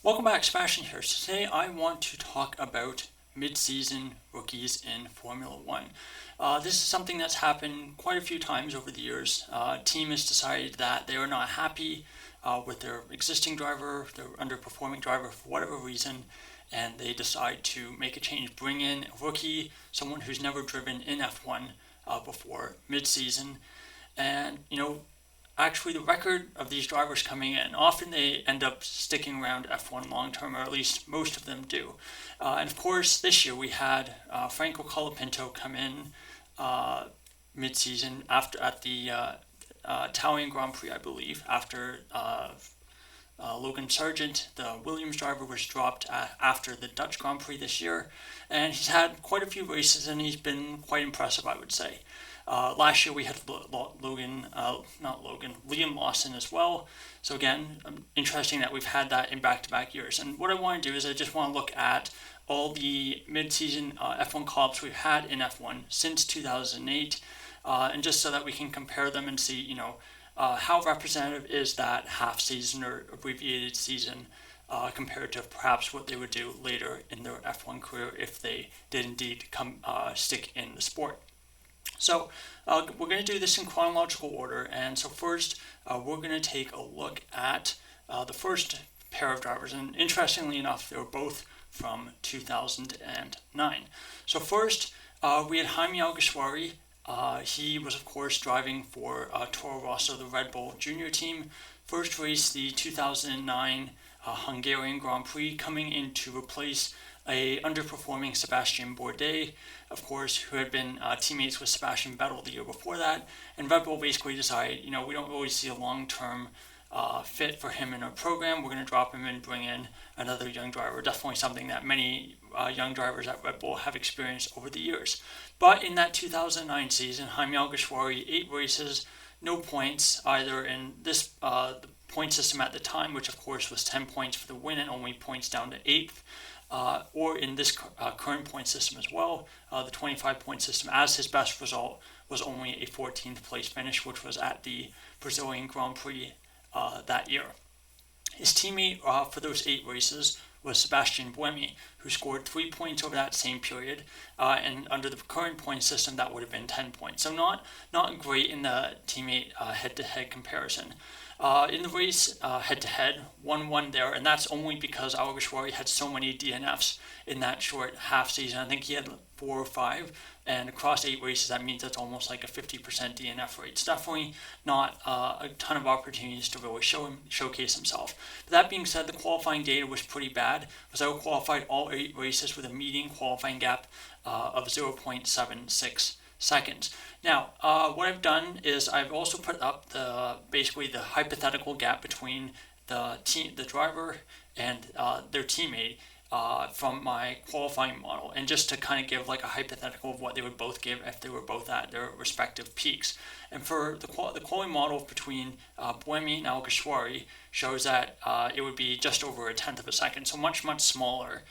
Welcome back, Sebastian here. So today I want to talk about mid-season rookies in Formula One. This is something that's happened quite a few times over the years. Team has decided that they are not happy with their existing driver, their underperforming driver for whatever reason, and they decide to make a change, bring in a rookie, someone who's never driven in F1 before mid-season, and actually the record of these drivers coming in, often they end up sticking around F1 long term, or at least most of them do. And of course, this year we had Franco Colapinto come in mid-season at the Italian Grand Prix, I believe, after Logan Sargent, the Williams driver, was dropped after the Dutch Grand Prix this year. And he's had quite a few races and he's been quite impressive, I would say. Last year we had Liam Lawson as well. So again, interesting that we've had that in back-to-back years. And what I want to do is I just want to look at all the mid-season F1 call-ups we've had in F1 since 2008, and just so that we can compare them and see, how representative is that half season or abbreviated season compared to perhaps what they would do later in their F1 career if they did indeed stick in the sport. So we're going to do this in chronological order, and so first we're going to take a look at the first pair of drivers, and interestingly enough, they were both from 2009. So first we had Jaime Alguersuari. He was of course driving for Toro Rosso, the Red Bull Junior team. First race, the 2009 Hungarian Grand Prix, coming in to replace a underperforming Sebastian Bourdais, of course, who had been teammates with Sebastian Vettel the year before that. And Red Bull basically decided, we don't really see a long-term fit for him in our program. We're going to drop him and bring in another young driver. Definitely something that many young drivers at Red Bull have experienced over the years. But in that 2009 season, Jaime Alguersuari, 8 races, no points either in this the point system at the time, which of course was 10 points for the win and only points down to 8th. Or in this current point system as well, the 25-point system, as his best result was only a 14th place finish, which was at the Brazilian Grand Prix that year. His teammate for those 8 races was Sebastian Buemi, who scored 3 points over that same period, and under the current point system that would have been 10 points. So not great in the teammate head-to-head comparison. In the race, head-to-head, 1-1 there, and that's only because Alguersuari had so many DNFs in that short half season. I think he had 4 or 5, and across 8 races, that means that's almost like a 50% DNF rate. It's definitely not a ton of opportunities to really showcase himself. But that being said, the qualifying data was pretty bad. Was out-qualified all 8 races with a median qualifying gap of 0.76 seconds. Now, what I've done is I've also put up basically the hypothetical gap between the driver and their teammate from my qualifying model, and just to kind of give like a hypothetical of what they would both give if they were both at their respective peaks. And for the qualifying model between Buemi and Alguersuari shows that it would be just over a tenth of a second, so much smaller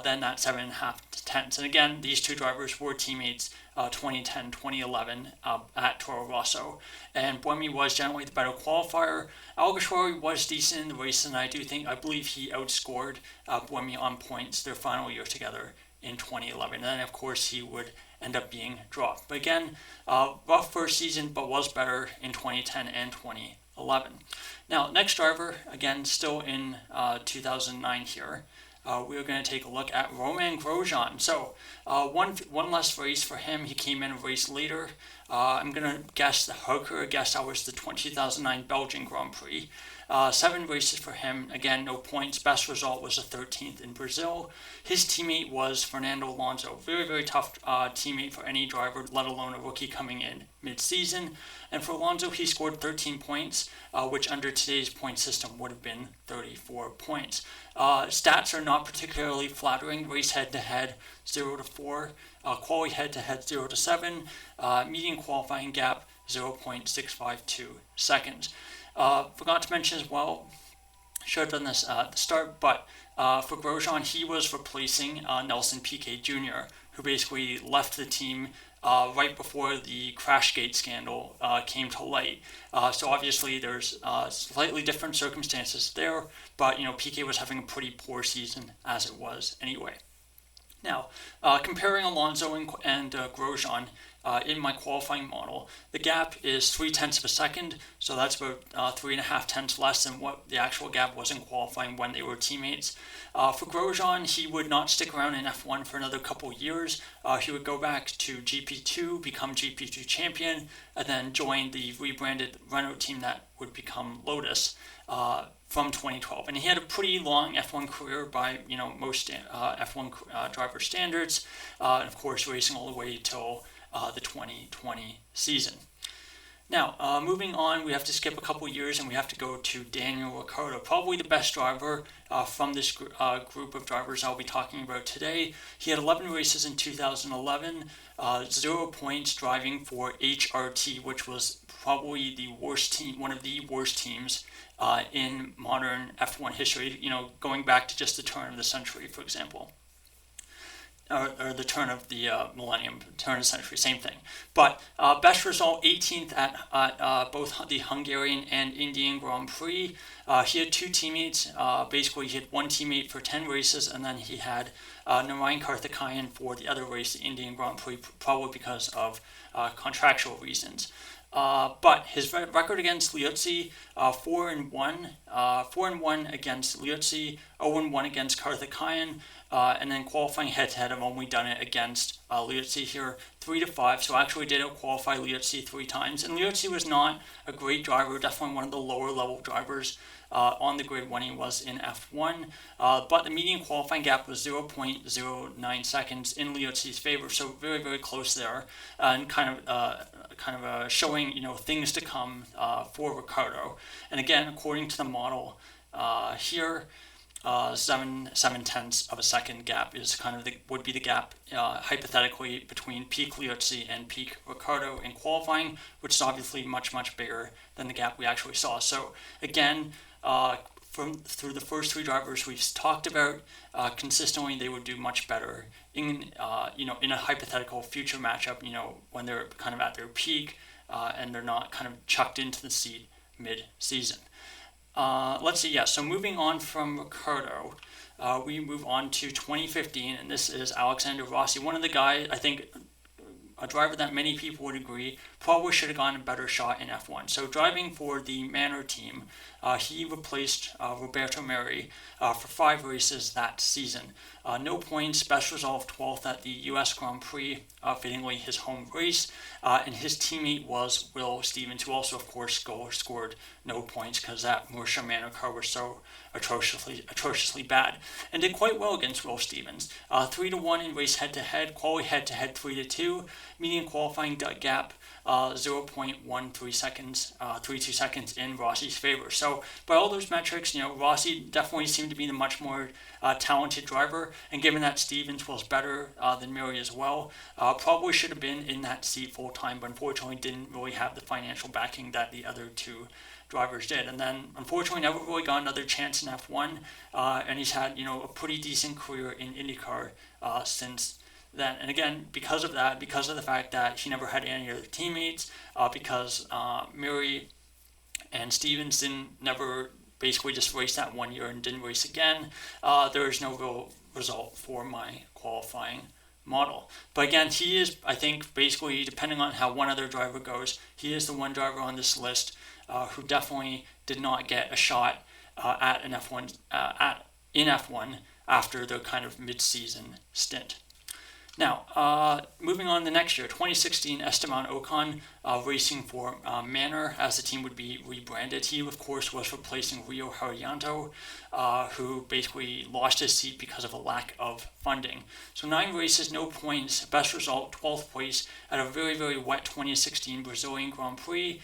than that 7.5 tenths. And again, these two drivers were teammates 2010, 2011 at Toro Rosso, and Buemi was generally the better qualifier. Alguersuari was decent in the races, and I believe he outscored Buemi on points their final year together in 2011. And then of course he would end up being dropped. But again, rough first season, but was better in 2010 and 2011. Now, next driver, again, still in 2009 here. We're going to take a look at Romain Grosjean. So one less race for him. He came in a race later. I'm going to guess that was the 2009 Belgian Grand Prix. 7 races for him. Again, no points. Best result was a 13th in Brazil. His teammate was Fernando Alonso. Very, very tough teammate for any driver, let alone a rookie coming in mid-season. And for Alonso, he scored 13 points, which under today's point system would have been 34 points. Stats are not particularly flattering. Race head-to-head, 0-4. Quali head-to-head, 0-7. Median qualifying gap, 0.652 seconds. Forgot to mention as well, should have done this at the start, but for Grosjean, he was replacing Nelson Piquet Jr., who basically left the team right before the Crashgate scandal came to light. So obviously there's slightly different circumstances there, but Piquet was having a pretty poor season as it was anyway. Now, comparing Alonso and Grosjean in my qualifying model, the gap is 0.3 of a second, so that's about 3.5 tenths less than what the actual gap was in qualifying when they were teammates. For Grosjean, he would not stick around in F1 for another couple years. He would go back to GP2, become GP2 champion, and then join the rebranded Renault team that would become Lotus. From 2012, and he had a pretty long F1 career by most F1 driver standards, and of course racing all the way till the 2020 season. Now, moving on, we have to skip a couple years and we have to go to Daniel Ricciardo, probably the best driver from this group of drivers I'll be talking about today. He had 11 races in 2011, 0 points driving for HRT, which was probably the worst team, one of the worst teams in modern F1 history, going back to just the turn of the century, for example. Or the turn of the millennium, turn of the century, same thing. But best result, 18th at both the Hungarian and Indian Grand Prix. He had 2 teammates. Basically, he had one teammate for 10 races, and then he had Narayan Karthikeyan for the other race, the Indian Grand Prix, probably because of contractual reasons. But his record against Liuzzi, 4-1, 4-1 against Liuzzi, 0-1 against Karthikeyan, and then qualifying head-to-head, I've only done it against Liuzzi here, 3-5, so I actually did out-qualify Liuzzi 3 times. And Liuzzi was not a great driver, definitely one of the lower-level drivers on the grid when he was in F1, but the median qualifying gap was 0.09 seconds in Liuzzi's favor, so very, very close there, and kind of showing things to come for Ricciardo. And again, according to the model here, 7/10 of a second gap is would be the gap hypothetically between peak Liuzzi and peak Ricciardo in qualifying, which is obviously much, much bigger than the gap we actually saw. So again, through the first 3 drivers we've talked about, consistently they would do much better in in a hypothetical future matchup, when they're kind of at their peak and they're not kind of chucked into the seat mid-season. Let's see, so moving on from Ricciardo, we move on to 2015, and this is Alexander Rossi, one of the guys, I think, a driver that many people would agree probably should have gotten a better shot in F1. So driving for the Manor team, he replaced Roberto Merhi for 5 races that season. No points, best result 12th at the US Grand Prix, fittingly his home race, and his teammate was Will Stevens, who also, of course, scored no points because that Mercer Manor car was so atrociously bad, and did quite well against Will Stevens. 3-1 in race head-to-head, quali head-to-head 3-2, median qualifying gap 0.13 seconds, 32 seconds in Rossi's favor. So by all those metrics, Rossi definitely seemed to be the much more talented driver, and given that Stevens was better than Merhi as well, probably should have been in that seat full time, but unfortunately didn't really have the financial backing that the other 2 drivers did. And then unfortunately never really got another chance in F1, and he's had a pretty decent career in IndyCar since then. And again, because of that, because of the fact that he never had any other teammates, because Merhi and Stevens never basically just raced that 1 year and didn't race again, there is no real result for my qualifying model. But again, he is, I think, basically, depending on how one other driver goes, he is the one driver on this list who definitely did not get a shot at an F1 in F1 after their kind of mid-season stint. Now, moving on to the next year, 2016, Esteban Ocon racing for Manor as the team would be rebranded. He, of course, was replacing Rio Haryanto, who basically lost his seat because of a lack of funding. So 9 races, no points, best result, 12th place at a very, very wet 2016 Brazilian Grand Prix.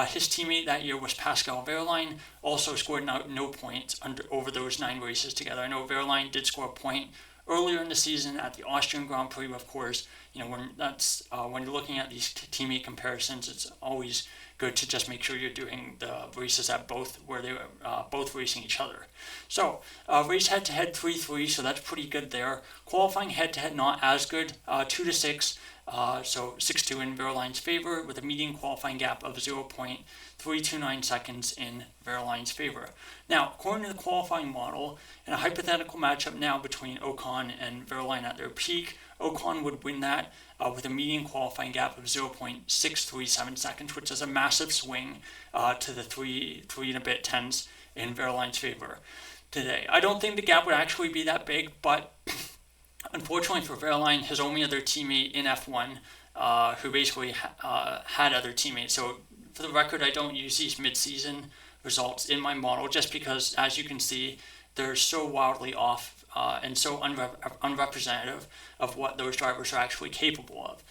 His teammate that year was Pascal Wehrlein, also scored no points over those 9 races together. I know Wehrlein did score a point earlier in the season at the Austrian Grand Prix, of course, when you're looking at these teammate comparisons, it's always good to just make sure you're doing the races at where they were both racing each other. So race head-to-head 3-3, so that's pretty good there. Qualifying head-to-head not as good, 2-6. so 6-2 in Verlaine's favor, with a median qualifying gap of 0.329 seconds in Verlaine's favor. Now, according to the qualifying model, in a hypothetical matchup now between Ocon and Verlaine at their peak, Ocon would win that with a median qualifying gap of 0.637 seconds, which is a massive swing to the three and a bit tenths in Verlaine's favor today. I don't think the gap would actually be that big, but unfortunately for Verlaine, his only other teammate in F1, who basically had other teammates. So for the record, I don't use these mid-season results in my model just because, as you can see, they're so wildly off and so unrepresentative of what those drivers are actually capable of.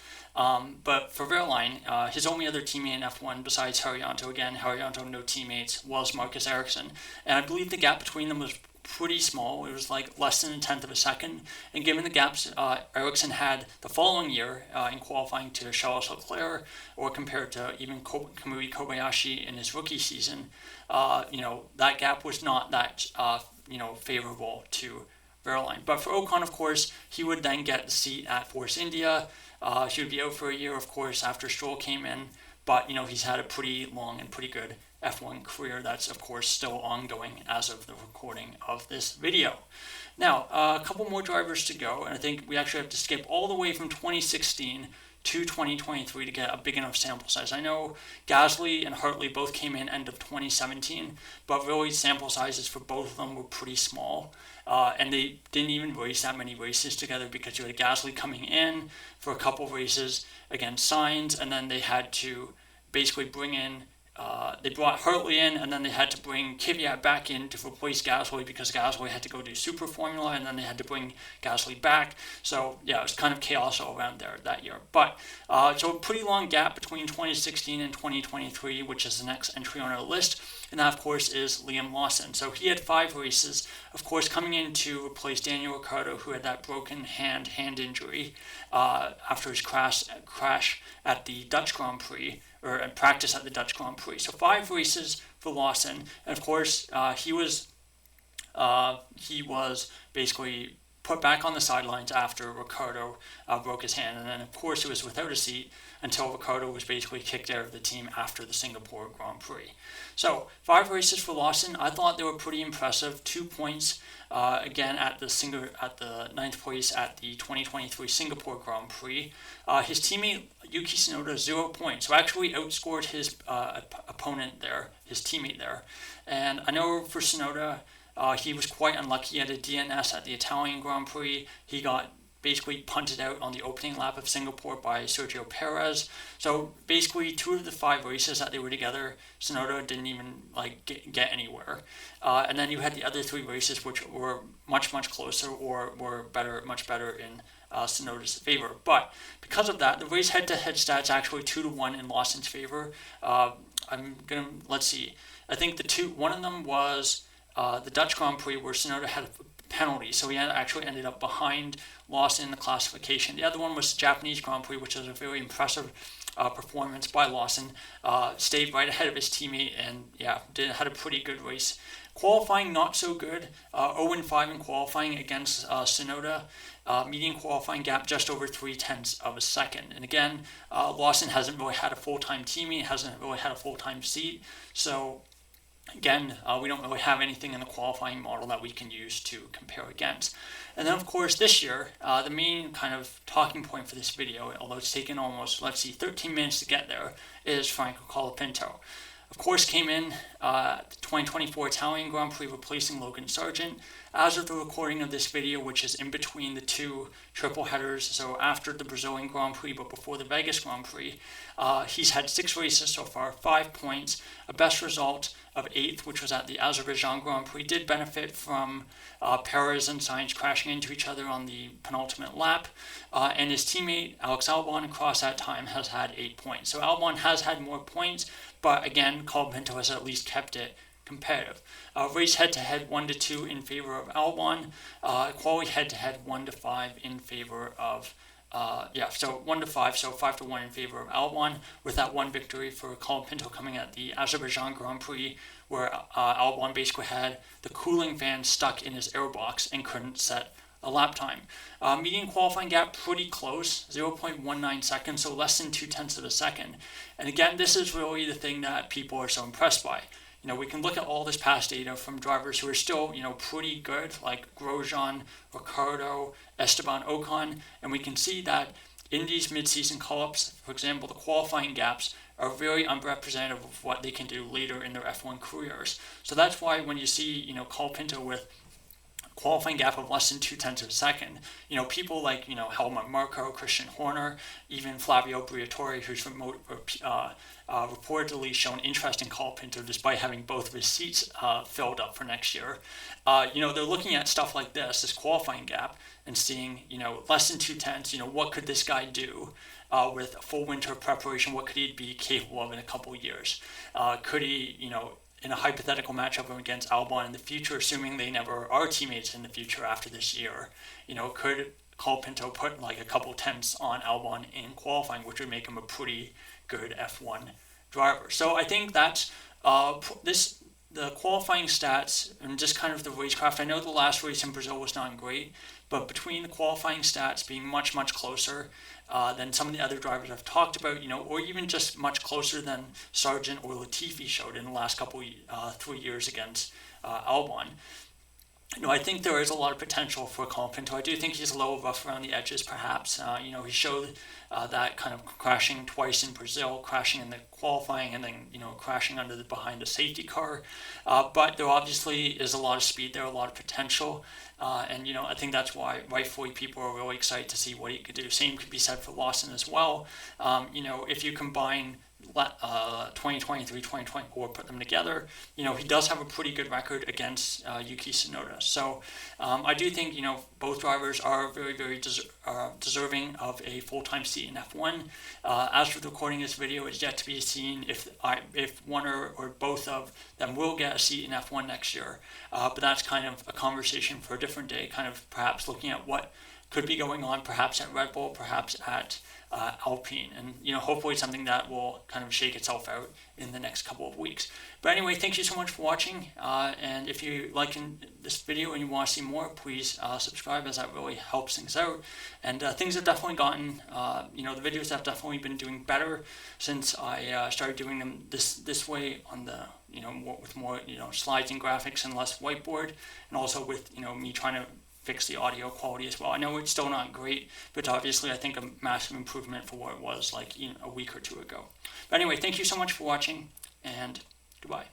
But for Verlaine, his only other teammate in F1 besides Haryanto, again, Haryanto no teammates, was Marcus Ericsson. And I believe the gap between them was pretty small. It was like less than a tenth of a second. And given the gaps Ericsson had the following year in qualifying to Charles Leclerc, or compared to even Kamui Kobayashi in his rookie season, that gap was not that favorable to Verlaine. But for Ocon, of course, he would then get the seat at Force India. He would be out for a year, of course, after Stroll came in. But, he's had a pretty long and pretty good F1 career that's, of course, still ongoing as of the recording of this video. Now, a couple more drivers to go, and I think we actually have to skip all the way from 2016 to 2023 to get a big enough sample size. I know Gasly and Hartley both came in end of 2017, but really sample sizes for both of them were pretty small. And they didn't even race that many races together because you had Gasly coming in for a couple of races against Sainz, and then they had to basically bring in they brought Hartley in, and then they had to bring Kvyat back in to replace Gasly because Gasly had to go do Super Formula, and then they had to bring Gasly back. So, yeah, it was kind of chaos all around there that year. But, so a pretty long gap between 2016 and 2023, which is the next entry on our list. And that, of course, is Liam Lawson. So he had 5 races, of course, coming in to replace Daniel Ricciardo, who had that broken hand injury after his crash at the Dutch Grand Prix, or practice at the Dutch Grand Prix. So 5 races for Lawson, and of course he was basically put back on the sidelines after Ricciardo broke his hand, and then of course he was without a seat until Ricciardo was basically kicked out of the team after the Singapore Grand Prix. So 5 races for Lawson. I thought they were pretty impressive. 2 points again at the 9th place at the 2023 Singapore Grand Prix. His teammate Yuki Tsunoda 0 points, so actually outscored his opponent there, his teammate there. And I know for Tsunoda, he was quite unlucky at a DNS at the Italian Grand Prix. He got basically punted out on the opening lap of Singapore by Sergio Perez. So basically 2 of the 5 races that they were together, Tsunoda didn't even get anywhere. And then you had the other 3 races which were much closer or were much better in Tsunoda's favor. But because of that, the race head-to-head stats actually 2-1 in Lawson's favor. Let's see. I think one of them was the Dutch Grand Prix where Tsunoda had a penalty, so he actually ended up behind Lawson in the classification. The other one was the Japanese Grand Prix, which was a very impressive performance by Lawson. Stayed right ahead of his teammate and had a pretty good race. Qualifying not so good. 0-5 in qualifying against Tsunoda. Median qualifying gap just over 0.3 of a second. And again, Lawson hasn't really had a full-time teammate, hasn't really had a full-time seat. So again, we don't really have anything in the qualifying model that we can use to compare against. And then, of course, this year, the main kind of talking point for this video, although it's taken almost, 13 minutes to get there, is Franco Colapinto. Of course, came in the 2024 Italian Grand Prix replacing Logan Sargent. As of the recording of this video, which is in between the 2 triple headers, so after the Brazilian Grand Prix but before the Vegas Grand Prix, he's had 6 races so far, 5 points, a best result of 8th, which was at the Azerbaijan Grand Prix. Did benefit from Perez and Sainz crashing into each other on the penultimate lap, and his teammate Alex Albon across that time has had 8 points. So Albon has had more points, but again, Colapinto has at least kept it competitive. Race head-to-head 1-2 in favor of Albon. Quali head-to-head 1-5 in favor of so 1-5, so 5-1 in favor of Albon, with that one victory for Colapinto coming at the Azerbaijan Grand Prix, where Albon basically had the cooling fan stuck in his airbox and couldn't set lap time. Median qualifying gap pretty close, 0.19 seconds, so less than 0.2 of a second. And again, this is really the thing that people are so impressed by. We can look at all this past data from drivers who are still, pretty good, like Grosjean, Ricciardo, Esteban Ocon, and we can see that in these mid-season call-ups, for example, the qualifying gaps are very unrepresentative of what they can do later in their F1 careers. So that's why when you see, Colapinto with qualifying gap of less than 0.2 of a second, people like, Helmut Marko, Christian Horner, even Flavio Briatore, who's reportedly shown interest in Colapinto despite having both of his seats filled up for next year. They're looking at stuff like this qualifying gap, and seeing, less than 0.2, what could this guy do with a full winter preparation? What could he be capable of in a couple of years? Could he, in a hypothetical matchup against Albon in the future, assuming they never are teammates in the future after this year, could Colapinto put like a couple tenths on Albon in qualifying, which would make him a pretty good F1 driver? So I think that's the qualifying stats and just kind of the racecraft. I know the last race in Brazil was not great, but between the qualifying stats being much, much closer than some of the other drivers I've talked about, or even just much closer than Sargent or Latifi showed in the last couple 3 years against Albon. I think there is a lot of potential for Colapinto. I do think he's a little rough around the edges, perhaps. He showed that kind of crashing twice in Brazil, crashing in the qualifying, and then crashing behind a safety car. But there obviously is a lot of speed there, a lot of potential, and I think that's why rightfully people are really excited to see what he could do. Same could be said for Lawson as well. If you combine 2023, 2024, put them together, he does have a pretty good record against Yuki Tsunoda. So I do think, both drivers are very, very deserving of a full-time seat in F1. As for recording this video, it's yet to be seen if one or both of them will get a seat in F1 next year. But that's kind of a conversation for a different day, kind of perhaps looking at what could be going on, perhaps at Red Bull, perhaps at Alpine, and hopefully something that will kind of shake itself out in the next couple of weeks. But anyway, thank you so much for watching, and if you like this video and you want to see more, please subscribe, as that really helps things out. And things have definitely gotten, the videos have definitely been doing better since I started doing them this way on the with more slides and graphics and less whiteboard, and also with me trying to fix the audio quality as well. I know it's still not great, but obviously I think a massive improvement for what it was like a week or two ago. But anyway, thank you so much for watching, and goodbye.